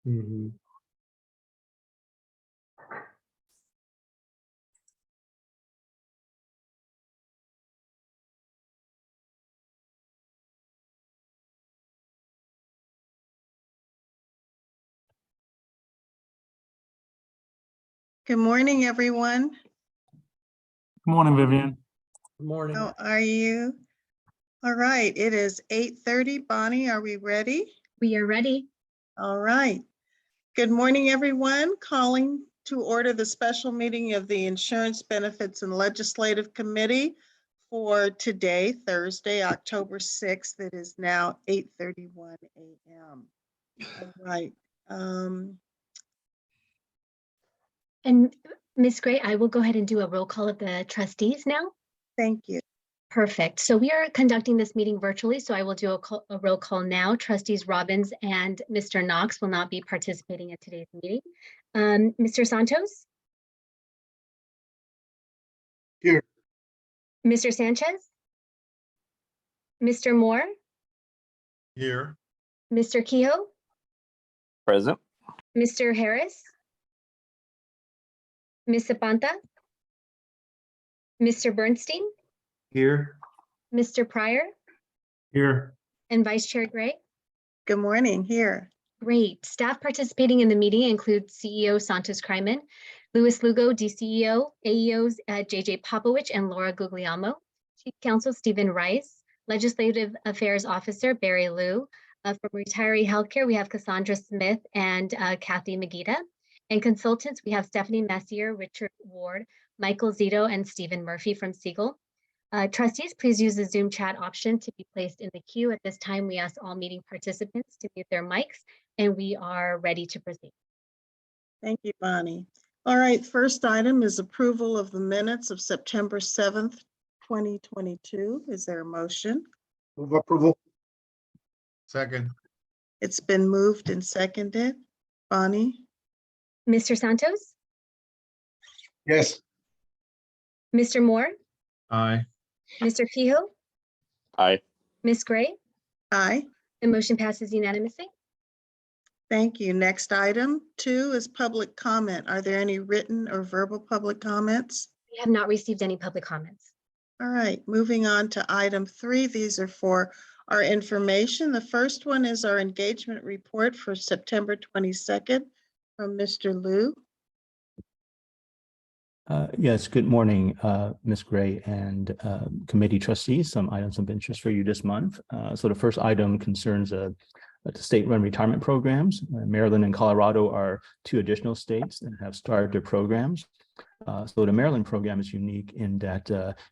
Mhm. Good morning, everyone. Good morning, Vivian. Good morning. How are you? All right, it is 8:30. Bonnie, are we ready? We are ready. All right. Good morning, everyone. Calling to order the special meeting of the Insurance Benefits and Legislative Committee for today, Thursday, October 6th. It is now 8:31 a.m. All right. And Ms. Gray, I will go ahead and do a roll call of the trustees now. Thank you. Perfect. So we are conducting this meeting virtually, so I will do a roll call now. Trustees Robbins and Mr. Knox will not be participating in today's meeting. Mr. Santos? Here. Mr. Sanchez? Mr. Moore? Here. Mr. Kehoe? Present. Mr. Harris? Ms. Zapanta? Mr. Bernstein? Here. Mr. Pryor? Here. And Vice Chair Gray? Good morning. Here. Great. Staff participating in the meeting include CEO Santos Kryman, Louis Lugo, DCEO, AEOs JJ Popovich and Laura Guglielmo, Chief Counsel Stephen Rice, Legislative Affairs Officer Barry Liu. From Retiree Healthcare, we have Cassandra Smith and Kathy Magida. And consultants, we have Stephanie Messier, Richard Ward, Michael Zito, and Stephen Murphy from Siegel. Trustees, please use the Zoom chat option to be placed in the queue. At this time, we ask all meeting participants to mute their mics, and we are ready to proceed. Thank you, Bonnie. All right, first item is approval of the minutes of September 7th, 2022. Is there a motion? Move approval. Second. It's been moved and seconded. Bonnie? Mr. Santos? Yes. Mr. Moore? Aye. Mr. Kehoe? Aye. Ms. Gray? Aye. The motion passes unanimously. Thank you. Next item 2 is public comment. Are there any written or verbal public comments? We have not received any public comments. All right, moving on to item 3. These are for our information. The first one is our engagement report for September 22nd from Mr. Liu. Yes, good morning, Ms. Gray and committee trustees. Some items of interest for you this month. So the first item concerns the state-run retirement programs. Maryland and Colorado are 2 additional states that have started their programs. So the Maryland program is unique in that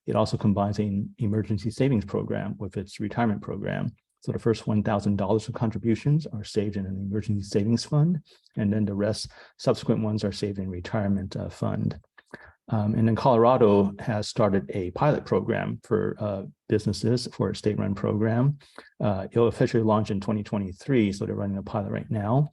it also combines an emergency savings program with its retirement program. So the first $1,000 of contributions are saved in an emergency savings fund, and then the rest, subsequent ones, are saved in retirement fund. And then Colorado has started a pilot program for businesses for a state-run program. It'll officially launch in 2023, so they're running a pilot right now.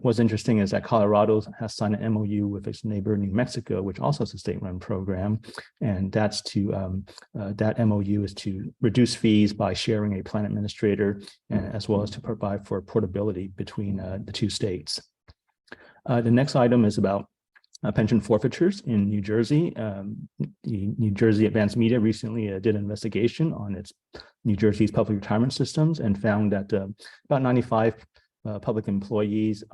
What's interesting is that Colorado has signed an MOU with its neighbor, New Mexico, which also has a state-run program, and that's to that MOU is to reduce fees by sharing a plan administrator, and as well as to provide for portability between the 2 states. The next item is about pension forfeitures in New Jersey. The New Jersey Advanced Media recently did an investigation on its New Jersey's public retirement systems and found that about 95 public employees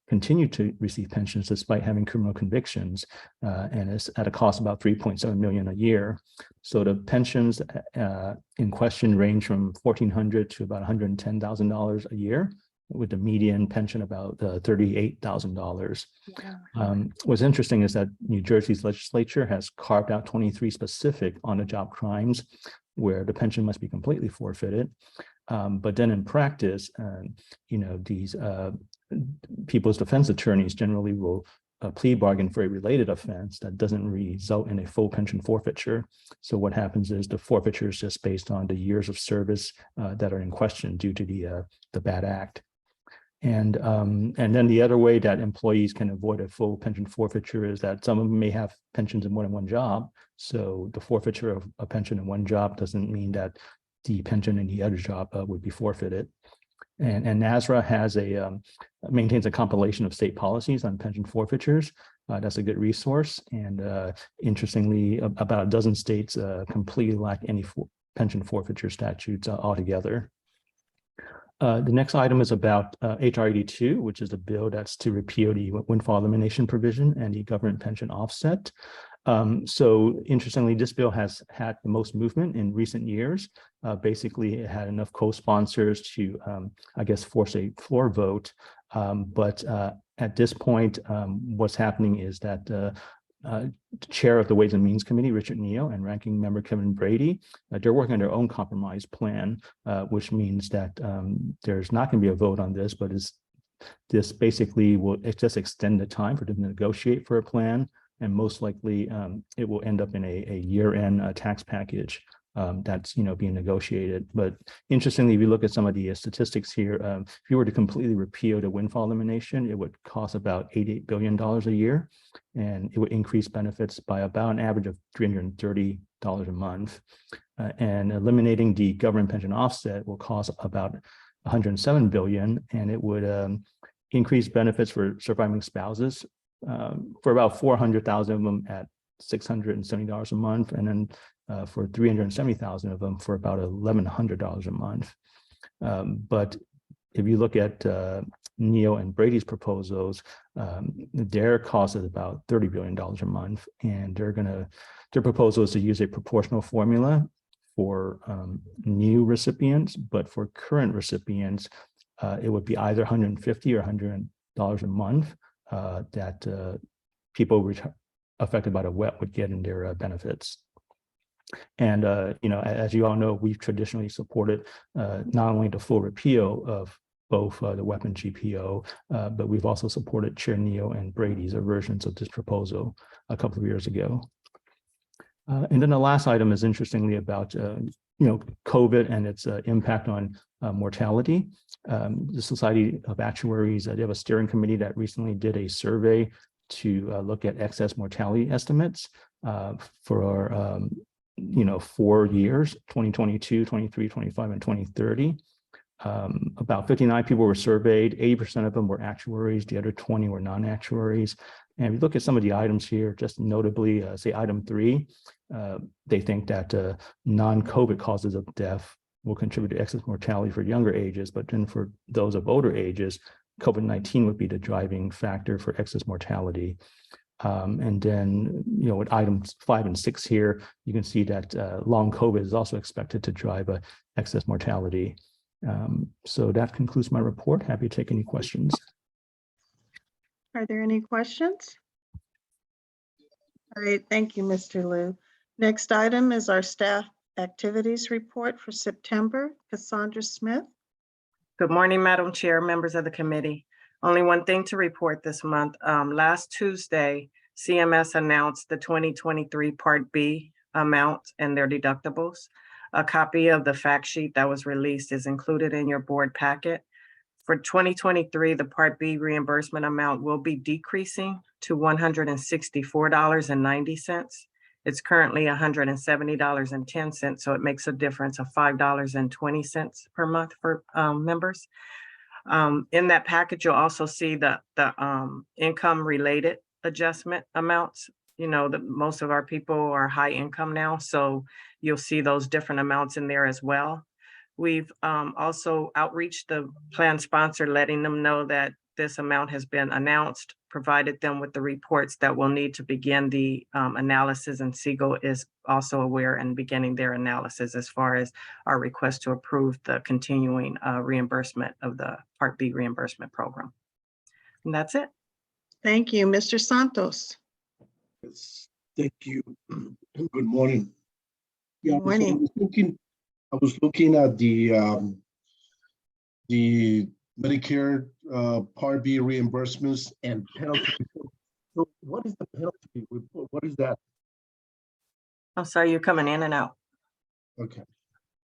continue to receive pensions despite having criminal convictions, and it's at a cost of about $3.7 million a year. So the pensions in question range from $1,400 to about $110,000 a year, with the median pension about $38,000. What's interesting is that New Jersey's legislature has carved out 23 specific on-the-job crimes where the pension must be completely forfeited. But then in practice, these people's defense attorneys generally will plea bargain for a related offense that doesn't result in a full pension forfeiture. So what happens is the forfeiture is just based on the years of service that are in question due to the bad act. And then the other way that employees can avoid a full pension forfeiture is that some of them may have pensions in more than one job. So the forfeiture of a pension in one job doesn't mean that the pension in the other job would be forfeited. And NASRA has maintains a compilation of state policies on pension forfeitures. That's a good resource. And interestingly, about a dozen states completely lack any pension forfeiture statutes altogether. The next item is about HR 82, which is a bill that's to repeal the windfall elimination provision and the government pension offset. So interestingly, this bill has had the most movement in recent years. Basically, it had enough co-sponsors to, I guess, force a floor vote. But at this point, what's happening is that the chair of the Ways and Means Committee, Richard Neal, and ranking member Kevin Brady, they're working on their own compromise plan, which means that there's not going to be a vote on this, but this basically will just extend the time for them to negotiate for a plan. And most likely it will end up in a year-end tax package that's being negotiated. But interestingly, if you look at some of the statistics here, if you were to completely repeal the windfall elimination, it would cost about $88 billion a year, and it would increase benefits by about an average of $330 a month. And eliminating the government pension offset will cost about $107 billion, and it would increase benefits for surviving spouses for about 400,000 of them at $670 a month, and then for 370,000 of them for about $1,100 a month. But if you look at Neal and Brady's proposals, their cost is about $30 billion a month, and their proposal is to use a proportional formula for new recipients, but for current recipients, it would be either $150 or $100 a month that people affected by the WEP would get in their benefits. And as you all know, we've traditionally supported not only the full repeal of both the WEP and GPO, but we've also supported Chair Neal and Brady's versions of this proposal a couple of years ago. And then the last item is interestingly about COVID and its impact on mortality. The Society of Actuaries, they have a steering committee that recently did a survey to look at excess mortality estimates for 4 years, 2022, 23, 25, and 2030. About 59 people were surveyed, 80% of them were actuaries, the other 20 were non-actuaries. And if you look at some of the items here, just notably, say item 3, they think that non-COVID causes of death will contribute to excess mortality for younger ages, but then for those of older ages, COVID-19 would be the driving factor for excess mortality. And then, with items 5 and 6 here, you can see that long COVID is also expected to drive excess mortality. So that concludes my report. Happy to take any questions. Are there any questions? All right, thank you, Mr. Liu. Next item is our staff activities report for September. Cassandra Smith. Good morning, Madam Chair, members of the committee. Only one thing to report this month. Last Tuesday, CMS announced the 2023 Part B amount and their deductibles. A copy of the fact sheet that was released is included in your board packet. For 2023, the Part B reimbursement amount will be decreasing to $164.90. It's currently $170.10, so it makes a difference of $5.20 per month for members. In that package, you'll also see the income-related adjustment amounts. That most of our people are high income now, so you'll see those different amounts in there as well. We've also outreached the plan sponsor, letting them know that this amount has been announced, provided them with the reports that will need to begin the analysis, and Siegel is also aware and beginning their analysis as far as our request to approve the continuing reimbursement of the Part B reimbursement program. And that's it. Thank you, Mr. Santos. Yes, thank you. Good morning. Yeah, Good morning. I was looking at the Medicare Part B reimbursements and penalty report. So what is the penalty report? What is that? I'm sorry, you're coming in and out. Okay.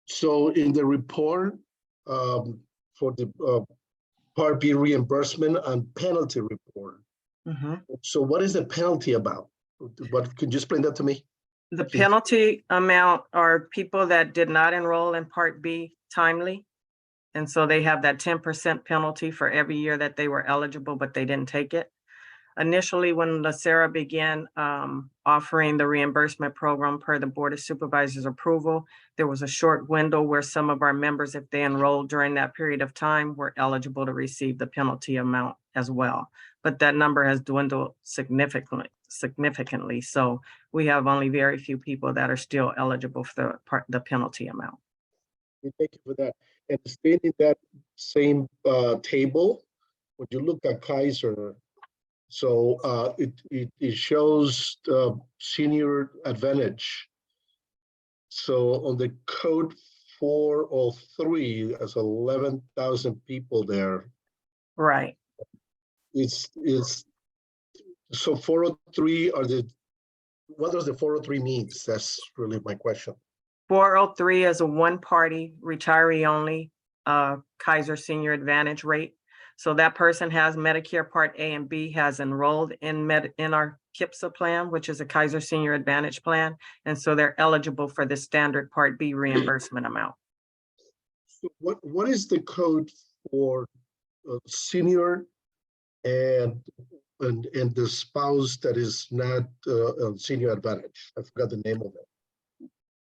So in the report for the Part B reimbursement and penalty report. So what is the penalty about? Could you explain that to me? The penalty amount are people that did not enroll in Part B timely, And so they have that 10% penalty for every year that they were eligible, but they didn't take it. Initially, when LACERA began offering the reimbursement program per the Board of Supervisors approval, there was a short window where some of our members, if they enrolled during that period of time, were eligible to receive the penalty amount as well. But that number has dwindled significantly. So we have only very few people that are still eligible for the penalty amount. Thank you for that. And staying in that same table, when you look at Kaiser, so it shows senior advantage. So on the code 403, there's 11,000 people there. Right. It's so 403 what does the 403 means? That's really my question. 403 is a one-party retiree only Kaiser Senior Advantage rate. So that person has Medicare Part A and B, has enrolled in our KIPSA plan, which is a Kaiser Senior Advantage plan. And so they're eligible for the standard Part B reimbursement amount. So what is the code for senior and the spouse that is not on Senior Advantage? I forgot the name of it.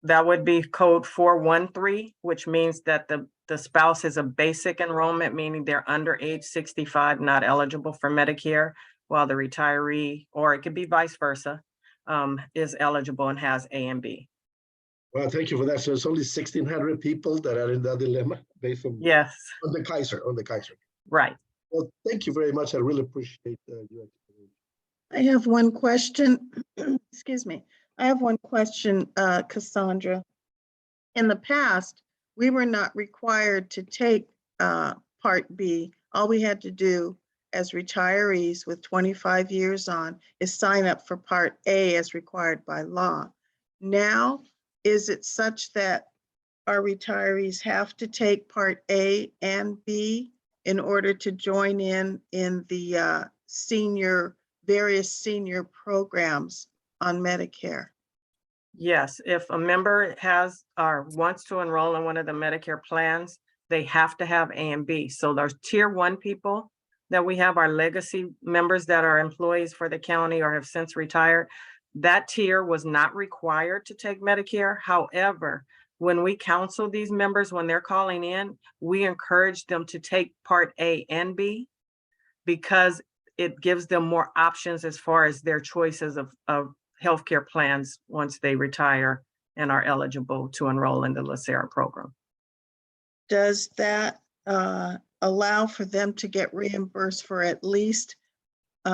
That would be code 413, which means that the spouse is a basic enrollment, meaning they're under age 65, not eligible for Medicare, while the retiree, or it could be vice versa, is eligible and has A and B. Well, thank you for that. So it's only 1,600 people that are in that dilemma based on, Yes. on the Kaiser. Right. Well, thank you very much. I really appreciate your explanation. I have one question. Excuse me. I have one question, Cassandra. In the past, we were not required to take Part B. All we had to do as retirees with 25 years on is sign up for Part A as required by law. Now, is it such that our retirees have to take Part A and B in order to join in the various senior programs on Medicare? Yes, if a member has or wants to enroll in one of the Medicare plans, they have to have A and B. So there's tier 1 people that we have, our legacy members that are employees for the county or have since retired. That tier was not required to take Medicare. However, when we counsel these members, when they're calling in, we encourage them to take Part A and B because it gives them more options as far as their choices of healthcare plans once they retire and are eligible to enroll in the LACERA program. Does that allow for them to get reimbursed for at least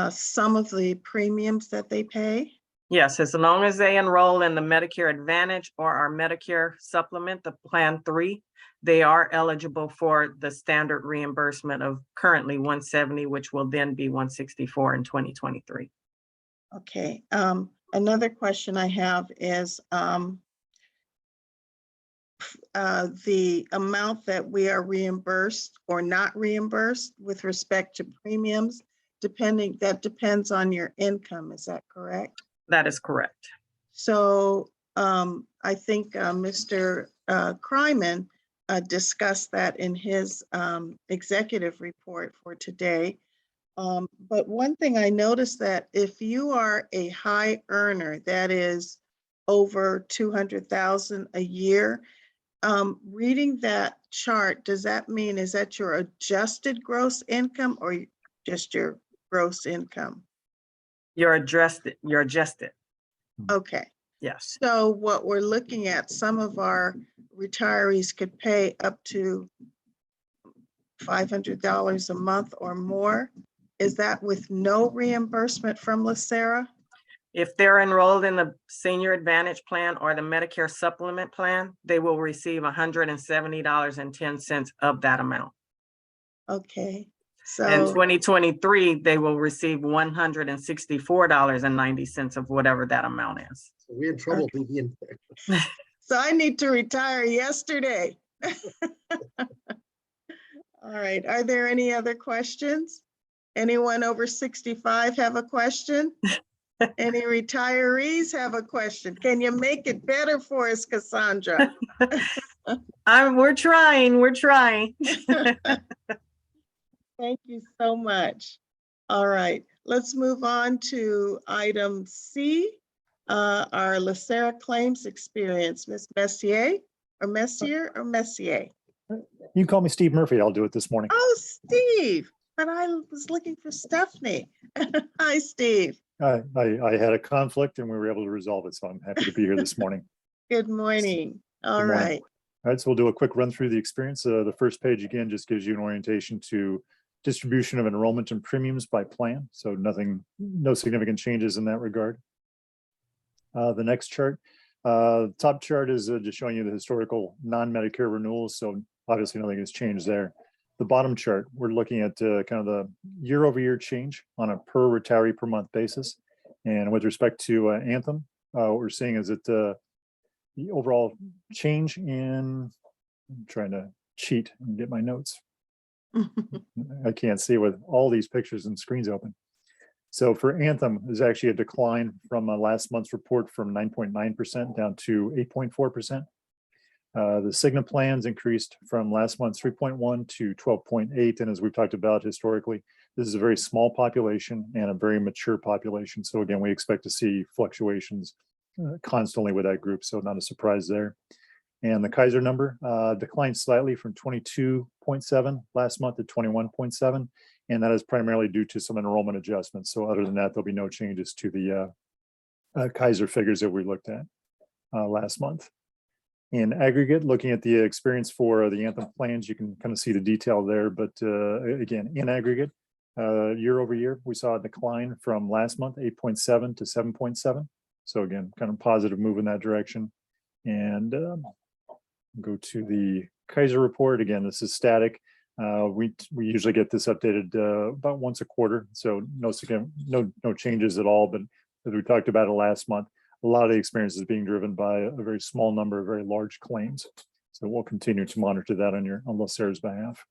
some of the premiums that they pay? Yes, as long as they enroll in the Medicare Advantage or our Medicare Supplement, the Plan 3, they are eligible for the standard reimbursement of currently $170, which will then be $164 in 2023. Okay. Another question I have is the amount that we are reimbursed or not reimbursed with respect to premiums, that depends on your income. Is that correct? That is correct. So I think Mr. Kryman discussed that in his executive report for today. But one thing I noticed that if you are a high earner, that is over 200,000 a year, reading that chart, does that mean, is that your adjusted gross income or just your gross income? You're adjusted. Okay. Yes. So what we're looking at, some of our retirees could pay up to $500 a month or more. Is that with no reimbursement from LACERA? If they're enrolled in the Senior Advantage Plan or the Medicare Supplement Plan, they will receive $170.10 of that amount. Okay. In So 2023, they will receive $164.90 of whatever that amount is. So we're in trouble, Vivian. so I need to retire yesterday. All right. Are there any other questions? Anyone over 65 have a question? Any retirees have a question? Can you make it better for us, Cassandra? We're trying. Thank you so much. All right, let's move on to item C, our LACERA claims experience. Ms. Messier or Messier or Messier? You can call me Steve Murphy. I'll do it this morning. Oh, Steve, but I was looking for Stephanie. Hi, Steve. I had a conflict and we were able to resolve it, so I'm happy to be here this morning. Good morning. All Good morning. right. All right, so we'll do a quick run through the experience. The first page again just gives you an orientation to distribution of enrollment and premiums by plan. So no significant changes in that regard. The next chart, top chart is just showing you the historical non-Medicare renewals. So obviously nothing has changed there. The bottom chart, we're looking at kind of the year-over-year change on a per retiree per month basis. And with respect to Anthem, what we're seeing is that the overall change in, I'm trying to cheat and get my notes. I can't see with all these pictures and screens open. So for Anthem, there's actually a decline from last month's report from 9.9% down to 8.4%. The Cigna plans increased from last month's 3.1 to 12.8. And as we've talked about historically, this is a very small population and a very mature population. So again, we expect to see fluctuations constantly with that group. So not a surprise there. And the Kaiser number declined slightly from 22.7 last month to 21.7. And that is primarily due to some enrollment adjustments. So other than that, there'll be no changes to the Kaiser figures that we looked at last month. In aggregate, looking at the experience for the Anthem plans, you can kind of see the detail there. But again, in aggregate, year over year, we saw a decline from last month, 8.7 to 7.7. So again, kind of positive move in that direction. And go to the Kaiser report. Again, this is static. We usually get this updated about once a quarter. So no changes at all. But as we talked about it last month, a lot of the experience is being driven by a very small number of very large claims. So we'll continue to monitor that on LACERA's behalf.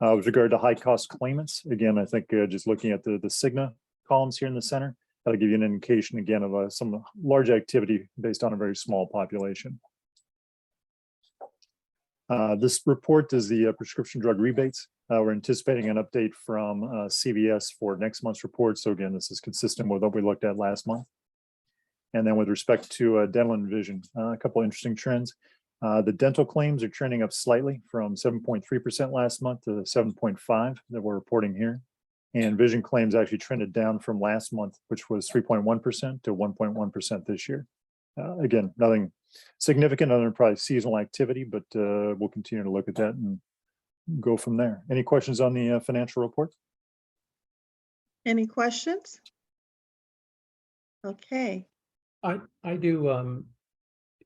With regard to high cost claimants, again, I think just looking at the Cigna columns here in the center, that'll give you an indication again of some large activity based on a very small population. This report is the prescription drug rebates. We're anticipating an update from CVS for next month's report. So again, this is consistent with what we looked at last month. And then with respect to dental and vision, a couple of interesting trends. The dental claims are trending up slightly from 7.3% last month to 7.5% that we're reporting here. And vision claims actually trended down from last month, which was 3.1% to 1.1% this year. Again, nothing significant other than probably seasonal activity, but we'll continue to look at that and go from there. Any questions on the financial report? Any questions? Okay. I do.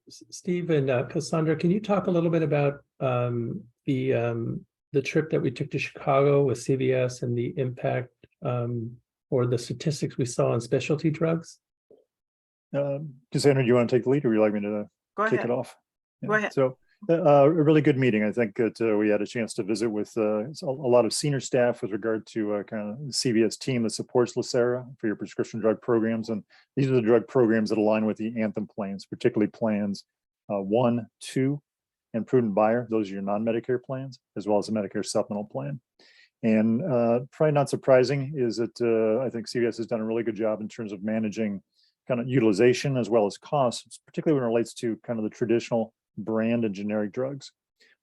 Steve and Cassandra, can you talk a little bit about the trip that we took to Chicago with CVS and the impact or the statistics we saw on specialty drugs? Cassandra, do you want to take the lead or would you like me to kick it off? Go ahead. So a really good meeting. I think that we had a chance to visit with a lot of senior staff with regard to kind of the CVS team that supports LACERA for your prescription drug programs. And these are the drug programs that align with the Anthem plans, particularly plans 1, 2, and Prudent Buyer. Those are your non-Medicare plans, as well as the Medicare supplemental plan. And probably not surprising is that I think CVS has done a really good job in terms of managing kind of utilization as well as costs, particularly when it relates to kind of the traditional brand and generic drugs.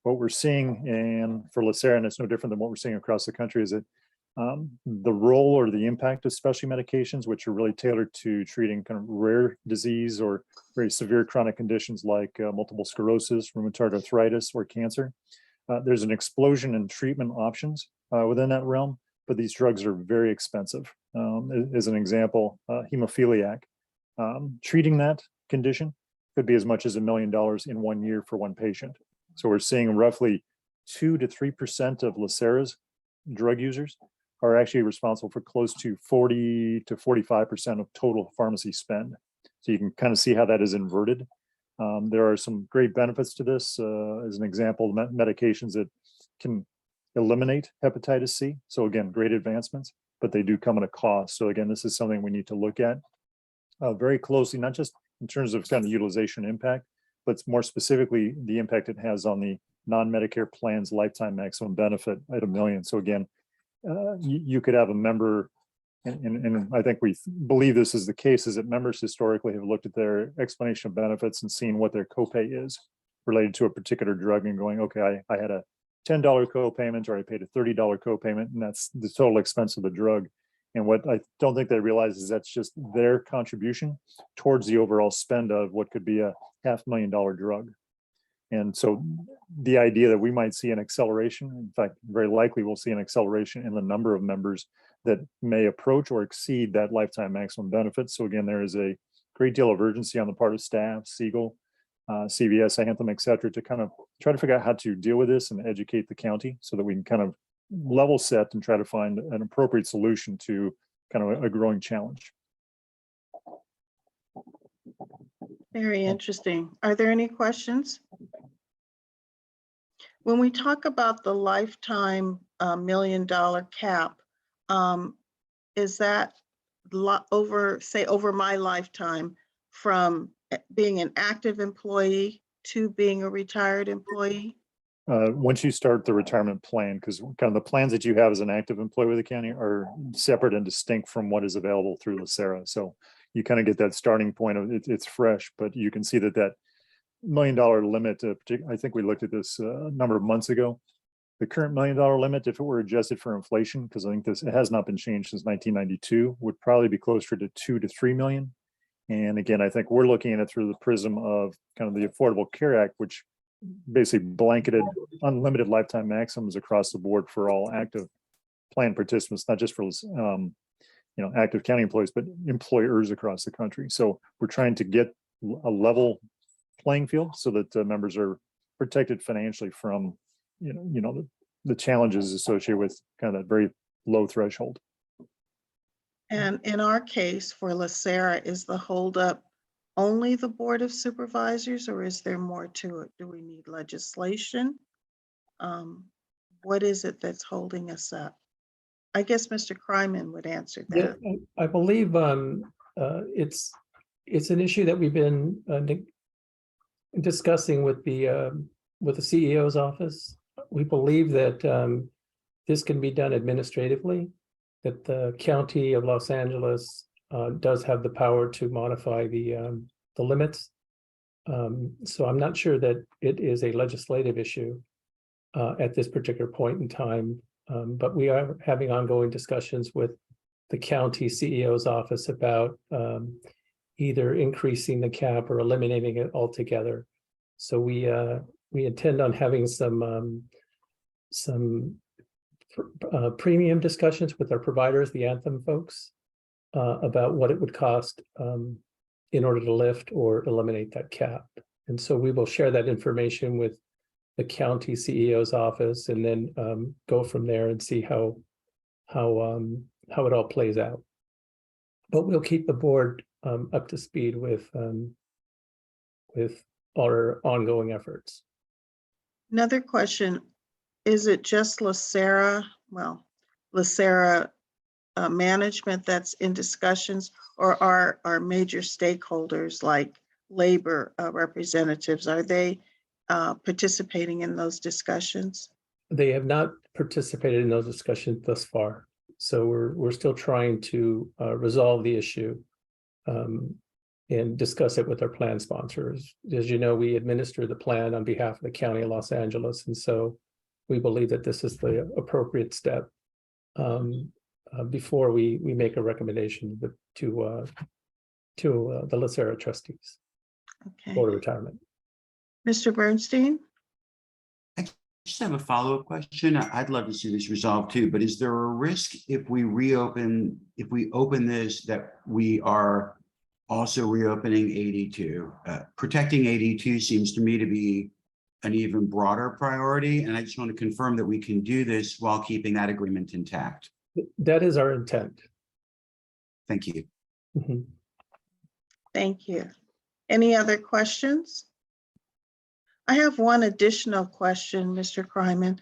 What we're seeing, and for LACERA, and it's no different than what we're seeing across the country, is that the role or the impact of specialty medications, which are really tailored to treating kind of rare disease or very severe chronic conditions like multiple sclerosis, rheumatoid arthritis, or cancer. There's an explosion in treatment options within that realm, but these drugs are very expensive. As an example, hemophiliac. Treating that condition could be as much as $1 million in 1 year for one patient. So we're seeing roughly 2 to 3% of LACERA's drug users are actually responsible for close to 40 to 45% of total pharmacy spend. So you can kind of see how that is inverted. There are some great benefits to this. As an example, medications that can eliminate hepatitis C. So again, great advancements, but they do come at a cost. So again, this is something we need to look at very closely, not just in terms of kind of utilization impact, but more specifically, the impact it has on the non-Medicare plans lifetime maximum benefit at $1 million. So again, you could have a member, and I think we believe this is the case, is that members historically have looked at their explanation of benefits and seen what their copay is related to a particular drug and going, okay, I had a $10 copayment, or I paid a $30 copayment, and that's the total expense of the drug. And what I don't think they realize is that's just their contribution towards the overall spend of what could be a $500,000 drug. And so the idea that we might see an acceleration, in fact, very likely we'll see an acceleration in the number of members that may approach or exceed that lifetime maximum benefit. So again, there is a great deal of urgency on the part of staff, Siegel, CVS, Anthem, et cetera, to kind of try to figure out how to deal with this and educate the county so that we can kind of level set and try to find an appropriate solution to kind of a growing challenge. Very interesting. Are there any questions? When we talk about the lifetime $1 million cap, is that over my lifetime, from being an active employee to being a retired employee? Once you start the retirement plan, because kind of the plans that you have as an active employee with the county are separate and distinct from what is available through LACERA. So you kind of get that starting point of it's fresh, but you can see that $1 million limit, I think we looked at this a number of months ago. The current $1 million limit, if it were adjusted for inflation, because I think it has not been changed since 1992, would probably be closer to 2 to 3 million. And again, I think we're looking at it through the prism of kind of the Affordable Care Act, which basically blanketed unlimited lifetime maximums across the board for all active plan participants, not just for active county employees, but employers across the country. So we're trying to get a level playing field so that members are protected financially from the challenges associated with kind of that very low threshold. And in our case for LACERA, is the holdup only the Board of Supervisors, or is there more to it? Do we need legislation? What is it that's holding us up? I guess Mr. Kryman would answer that. Yeah, I believe it's an issue that we've been discussing with the CEO's office. We believe that this can be done administratively, that the County of Los Angeles does have the power to modify the limits. So I'm not sure that it is a legislative issue at this particular point in time, but we are having ongoing discussions with the county CEO's office about either increasing the cap or eliminating it altogether. So we intend on having some premium discussions with our providers, the Anthem folks, about what it would cost in order to lift or eliminate that cap. And so we will share that information with the county CEO's office and then go from there and see how it all plays out. But we'll keep the board up to speed with our ongoing efforts. Another question, is it just LACERA, LACERA management that's in discussions, or are our major stakeholders like labor representatives, are they participating in those discussions? They have not participated in those discussions thus far. So we're still trying to resolve the issue and discuss it with our plan sponsors. As you know, we administer the plan on behalf of the County of Los Angeles. And so we believe that this is the appropriate step before we make a recommendation to the LACERA trustees. Okay. Board of Retirement. Mr. Bernstein? I just have a follow-up question. I'd love to see this resolved too, but is there a risk if we open this, that we are also reopening 82? Protecting 82 seems to me to be an even broader priority. And I just want to confirm that we can do this while keeping that agreement intact. That is our intent. Thank you. Mm-hmm. Thank you. Any other questions? I have one additional question, Mr. Kryman.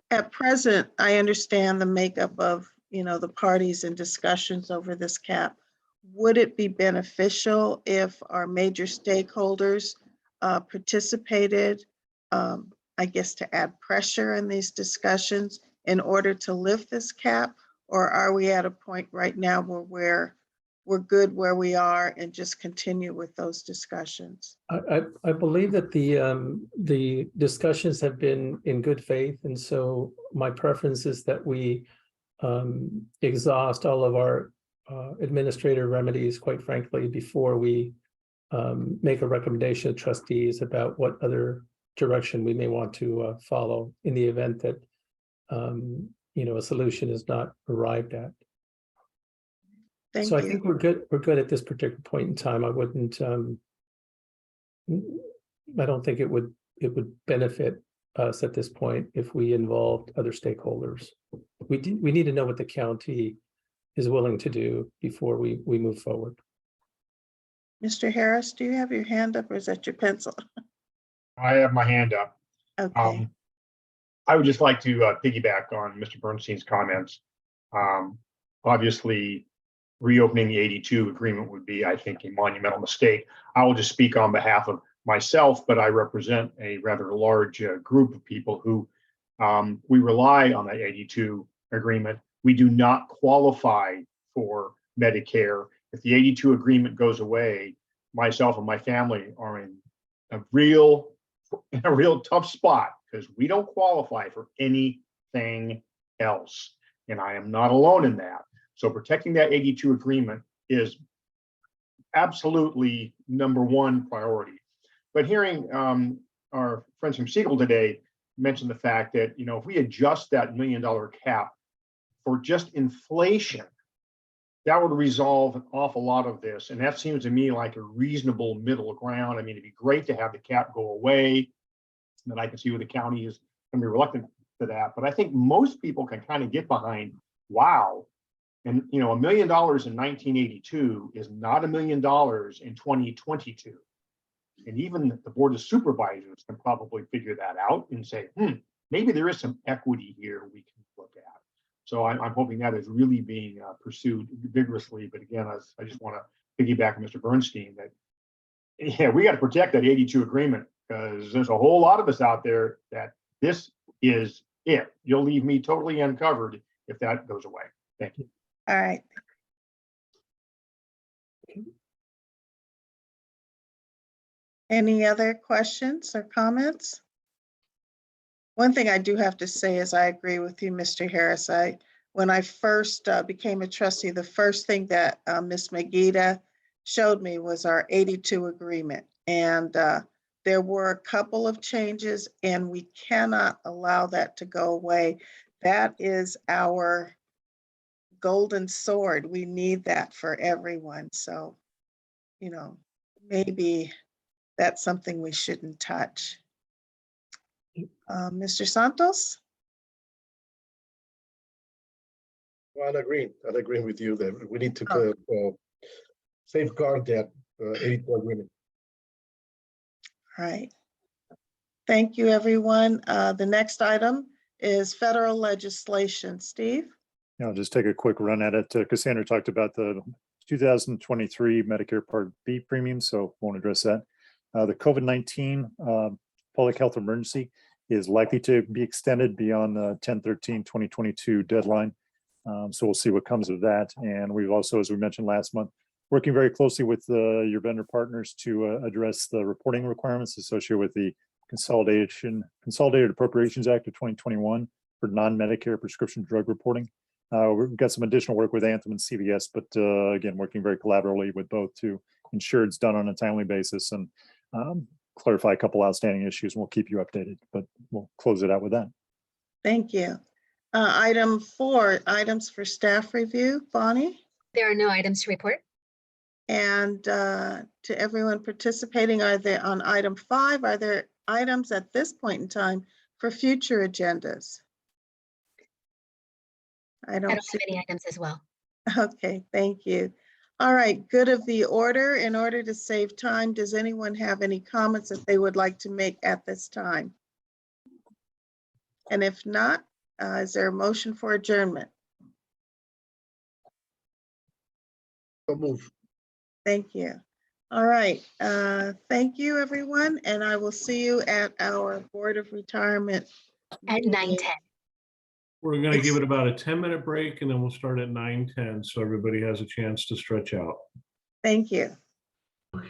At present, I understand the makeup of the parties and discussions over this cap. would it be beneficial if our major stakeholders participated, I guess, to add pressure in these discussions in order to lift this cap? Or are we at a point right now where we're good where we are and just continue with those discussions? I believe that the discussions have been in good faith, and so my preference is that we exhaust all of our administrative remedies, quite frankly, before we make a recommendation to trustees about what other direction we may want to follow in the event that a solution is not arrived at. Thank So I you. think we're good. We're good at this particular point in time. I wouldn't. I don't think it would benefit us at this point if we involved other stakeholders. We need to know what the county is willing to do before we move forward. Mr. Harris, do you have your hand up or is that your pencil? I have my hand up. Okay. I would just like to piggyback on Mr. Bernstein's comments. Obviously, reopening the 82 agreement would be, I think, a monumental mistake. I will just speak on behalf of myself, but I represent a rather large group of people who we rely on that 82 agreement. We do not qualify for Medicare. If the 82 agreement goes away, myself and my family are in a real tough spot because we don't qualify for anything else. And I am not alone in that. So protecting that 82 agreement is absolutely #1 priority. But hearing our friends from Siegel today mention the fact that, if we adjust that $1 million cap for just inflation, that would resolve an awful lot of this. And that seems to me like a reasonable middle ground. I mean, it'd be great to have the cap go away. And I can see where the county is going to be reluctant to that. But I think most people can kind of get behind, wow. And, $1 million in 1982 is not $1 million in 2022. And even the Board of Supervisors can probably figure that out and say, maybe there is some equity here we can look at. So I'm hoping that is really being pursued vigorously. But again, I just want to piggyback on Mr. Bernstein that, we got to protect that 82 agreement because there's a whole lot of us out there that this is it. You'll leave me totally uncovered if that goes away. Thank you. All right. Any other questions or comments? One thing I do have to say is I agree with you, Mr. Harris. When I first became a trustee, the first thing that Ms. Megida showed me was our 82 agreement. And there were a couple of changes and we cannot allow that to go away. That is our golden sword. We need that for everyone. So, maybe that's something we shouldn't touch. Mr. Santos? Well, I'd agree with you that we need to safeguard that 82 agreement. All right. Thank you, everyone. The next item is federal legislation. Steve? I'll just take a quick run at it. Cassandra talked about the 2023 Medicare Part B premium, so won't address that. The COVID-19 public health emergency is likely to be extended beyond the 10/13/2022 deadline. So we'll see what comes of that. And we've also, as we mentioned last month, working very closely with your vendor partners to address the reporting requirements associated with the Consolidated Appropriations Act of 2021 for non-Medicare prescription drug reporting. We've got some additional work with Anthem and CVS, but again, working very collaboratively with both to ensure it's done on a timely basis and clarify a couple outstanding issues. And we'll keep you updated, but we'll close it out with that. Thank you. Item 4, items for staff review. Bonnie? There are no items to report. And to everyone participating, on item 5, are there items at this point in time for future agendas? I don't have see any items as well. Okay, thank you. All right, good of the order. In order to save time, does anyone have any comments that they would like to make at this time? And if not, is there a motion for adjournment? So move. Thank you. All right. Thank you, everyone. And I will see you at our Board of Retirement. At meeting. 9:10. We're gonna give it about a 10-minute break and then we'll start at 9:10, so everybody has a chance to stretch out. Thank you. Okay.